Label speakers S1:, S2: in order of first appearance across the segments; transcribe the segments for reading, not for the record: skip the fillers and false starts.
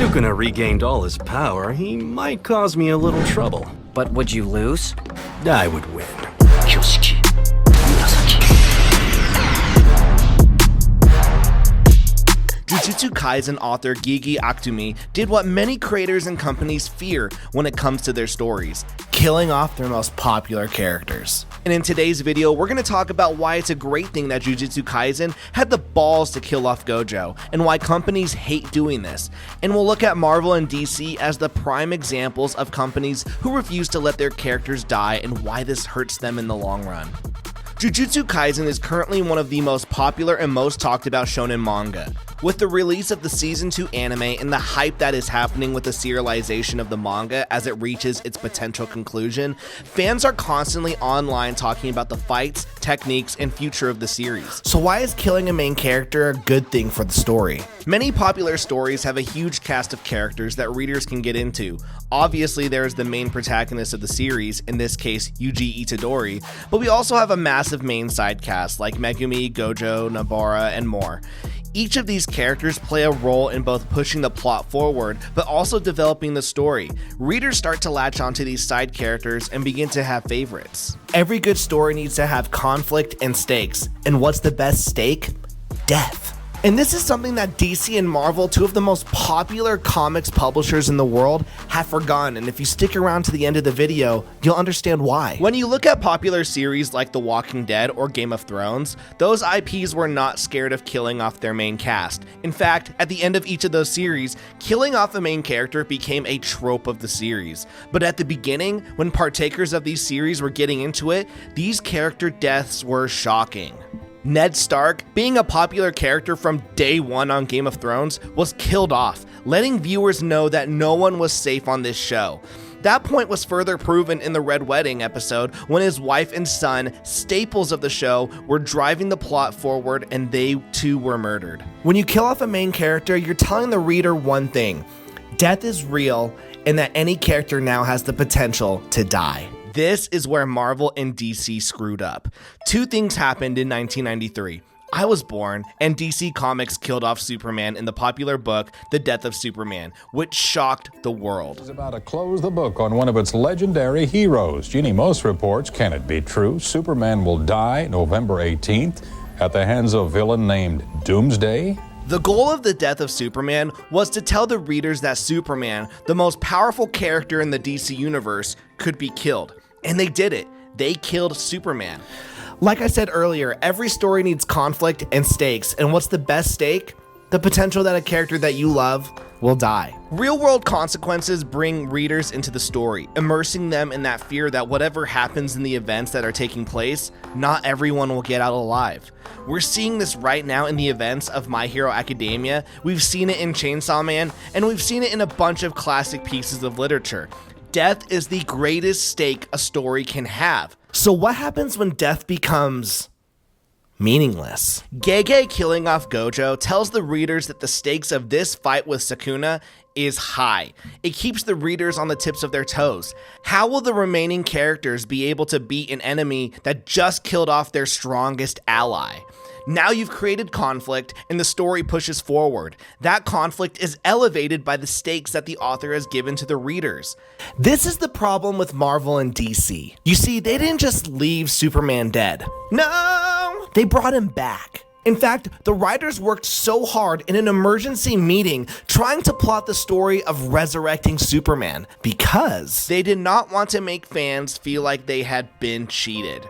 S1: Sukuna regained all his power, he might cause me a little trouble.
S2: But would you lose?
S1: I would win.
S3: JuJutsu Kaisen author Gigi Akutami did what many creators and companies fear when it comes to their stories: killing off their most popular characters. And in today's video, we're going to talk about why it's a great thing that JuJutsu Kaisen had the balls to kill off Gojo, and why companies hate doing this. And we'll look at Marvel and DC as the prime examples of companies who refuse to let their characters die and why this hurts them in the long run. JuJutsu Kaisen is currently one of the most popular and most talked about shonen manga. With the release of the Season 2 anime and the hype that is happening with the serialization of the manga as it reaches its potential conclusion, fans are constantly online talking about the fights, techniques, and future of the series. So why is killing a main character a good thing for the story? Many popular stories have a huge cast of characters that readers can get into. Obviously, there is the main protagonist of the series, in this case Yuji Itadori, but we also have a massive main side cast like Megumi, Gojo, Nobara, and more. Each of these characters play a role in both pushing the plot forward, but also developing the story. Readers start to latch onto these side characters and begin to have favorites. Every good story needs to have conflict and stakes. And what's the best stake? Death. And this is something that DC and Marvel, two of the most popular comics publishers in the world, have forgotten, and if you stick around to the end of the video, you'll understand why. When you look at popular series like The Walking Dead or Game of Thrones, those IPs were not scared of killing off their main cast. In fact, at the end of each of those series, killing off a main character became a trope of the series. But at the beginning, when partakers of these series were getting into it, these character deaths were shocking. Ned Stark, being a popular character from day one on Game of Thrones, was killed off, letting viewers know that no one was safe on this show. That point was further proven in the Red Wedding episode when his wife and son, staples of the show, were driving the plot forward and they too were murdered. When you kill off a main character, you're telling the reader one thing: death is real, and that any character now has the potential to die. This is where Marvel and DC screwed up. Two things happened in 1993. I was born, and DC Comics killed off Superman in the popular book, The Death of Superman, which shocked the world.
S4: Is about to close the book on one of its legendary heroes. Jeannie Most reports, can it be true? Superman will die November 18th at the hands of a villain named Doomsday?
S3: The goal of The Death of Superman was to tell the readers that Superman, the most powerful character in the DC universe, could be killed. And they did it. They killed Superman. Like I said earlier, every story needs conflict and stakes. And what's the best stake? The potential that a character that you love will die. Real-world consequences bring readers into the story, immersing them in that fear that whatever happens in the events that are taking place, not everyone will get out alive. We're seeing this right now in the events of My Hero Academia, we've seen it in Chainsaw Man, and we've seen it in a bunch of classic pieces of literature. Death is the greatest stake a story can have. So what happens when death becomes meaningless? Gege killing off Gojo tells the readers that the stakes of this fight with Sukuna is high. It keeps the readers on the tips of their toes. How will the remaining characters be able to beat an enemy that just killed off their strongest ally? Now you've created conflict and the story pushes forward. That conflict is elevated by the stakes that the author has given to the readers. This is the problem with Marvel and DC. You see, they didn't just leave Superman dead. No! They brought him back. In fact, the writers worked so hard in an emergency meeting trying to plot the story of resurrecting Superman because they did not want to make fans feel like they had been cheated.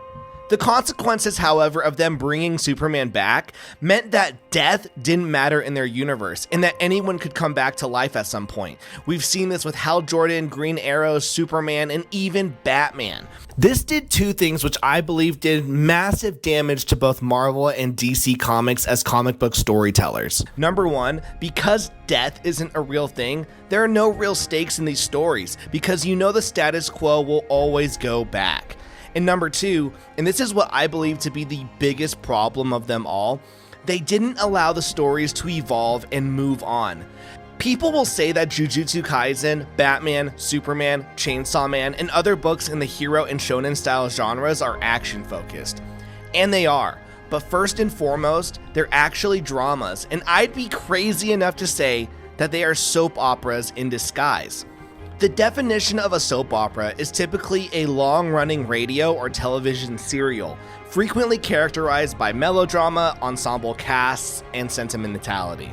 S3: The consequences, however, of them bringing Superman back meant that death didn't matter in their universe and that anyone could come back to life at some point. We've seen this with Hal Jordan, Green Arrow, Superman, and even Batman. This did two things which I believe did massive damage to both Marvel and DC Comics as comic book storytellers. Number one, because death isn't a real thing, there are no real stakes in these stories because you know the status quo will always go back. And number two, and this is what I believe to be the biggest problem of them all, they didn't allow the stories to evolve and move on. People will say that JuJutsu Kaisen, Batman, Superman, Chainsaw Man, and other books in the hero and shonen style genres are action focused. And they are. But first and foremost, they're actually dramas, and I'd be crazy enough to say that they are soap operas in disguise. The definition of a soap opera is typically a long-running radio or television serial, frequently characterized by melodrama, ensemble casts, and sentimentality.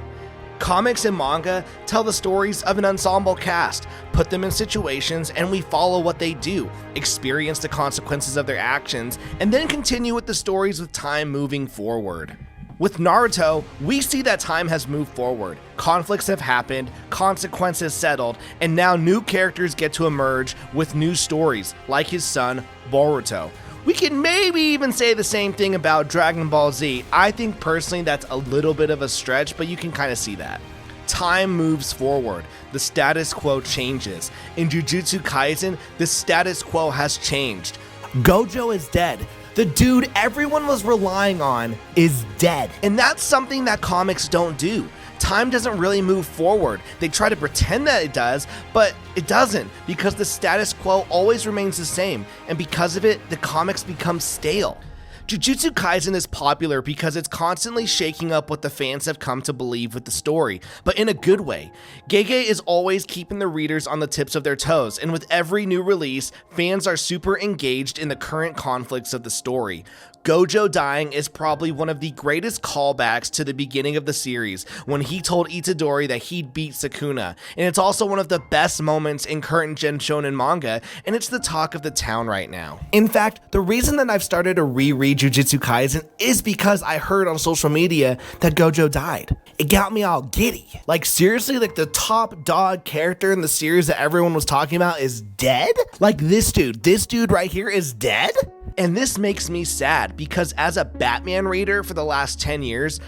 S3: Comics and manga tell the stories of an ensemble cast, put them in situations, and we follow what they do, experience the consequences of their actions, and then continue with the stories with time moving forward. With Naruto, we see that time has moved forward, conflicts have happened, consequences settled, and now new characters get to emerge with new stories, like his son, Boruto. We can maybe even say the same thing about Dragon Ball Z. I think personally that's a little bit of a stretch, but you can kind of see that. Time moves forward, the status quo changes. In JuJutsu Kaisen, the status quo has changed. Gojo is dead. The dude everyone was relying on is dead. And that's something that comics don't do. Time doesn't really move forward. They try to pretend that it does, but it doesn't, because the status quo always remains the same, and because of it, the comics become stale. JuJutsu Kaisen is popular because it's constantly shaking up what the fans have come to believe with the story, but in a good way. Gege is always keeping the readers on the tips of their toes, and with every new release, fans are super engaged in the current conflicts of the story. Gojo dying is probably one of the greatest callbacks to the beginning of the series, when he told Itadori that he'd beat Sukuna, and it's also one of the best moments in current gen shonen manga, and it's the talk of the town right now. In fact, the reason that I've started to reread JuJutsu Kaisen is because I heard on social media that Gojo died. It got me all giddy. Like seriously, like the top dog character in the series that everyone was talking about is dead? Like this dude right here is dead? And this makes me sad because as a Batman reader for the last 10 years,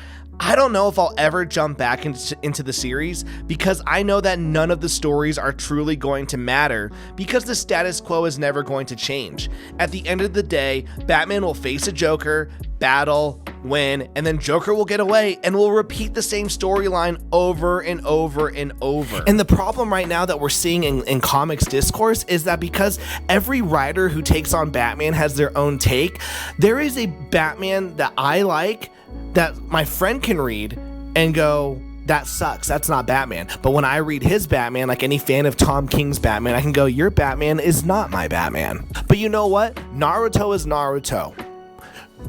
S3: I don't know if I'll ever jump back into the series because I know that none of the stories are truly going to matter because the status quo is never going to change. At the end of the day, Batman will face a Joker, battle, win, and then Joker will get away and will repeat the same storyline over and over and over. And the problem right now that we're seeing in comics discourse is that because every writer who takes on Batman has their own take, there is a Batman that I like that my friend can read and go, that sucks, that's not Batman. But when I read his Batman, like any fan of Tom King's Batman, I can go, your Batman is not my Batman. But you know what? Naruto is Naruto.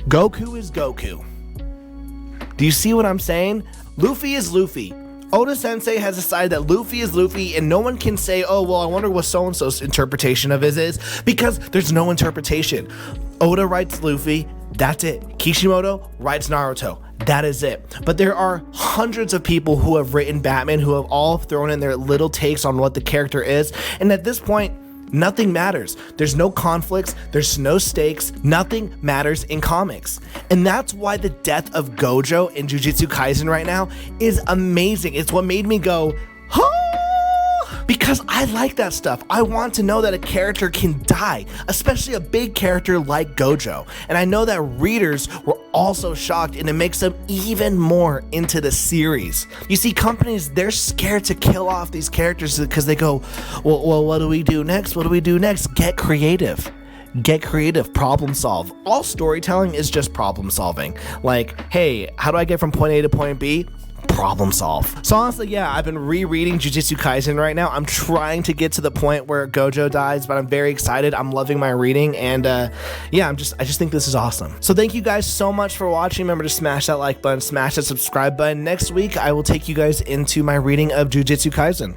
S3: Goku is Goku. Do you see what I'm saying? Luffy is Luffy. Oda Sensei has decided that Luffy is Luffy, and no one can say, oh, well, I wonder what so-and-so's interpretation of it is, because there's no interpretation. Oda writes Luffy, that's it. Kishimoto writes Naruto, that is it. But there are hundreds of people who have written Batman who have all thrown in their little takes on what the character is, and at this point, nothing matters. There's no conflicts, there's no stakes, nothing matters in comics. And that's why the death of Gojo in JuJutsu Kaisen right now is amazing. It's what made me go, huh? Because I like that stuff. I want to know that a character can die, especially a big character like Gojo. And I know that readers were also shocked, and it makes them even more into the series. You see, companies, they're scared to kill off these characters because they go, well, what do we do next? What do we do next? Get creative. Get creative, problem solve. All storytelling is just problem solving. Like, hey, how do I get from point A to point B? Problem solve. So honestly, yeah, I've been rereading JuJutsu Kaisen right now. I'm trying to get to the point where Gojo dies, but I'm very excited. I'm loving my reading, and yeah, I just think this is awesome. So thank you guys so much for watching. Remember to smash that like button, smash that subscribe button. Next week, I will take you guys into my reading of JuJutsu Kaisen.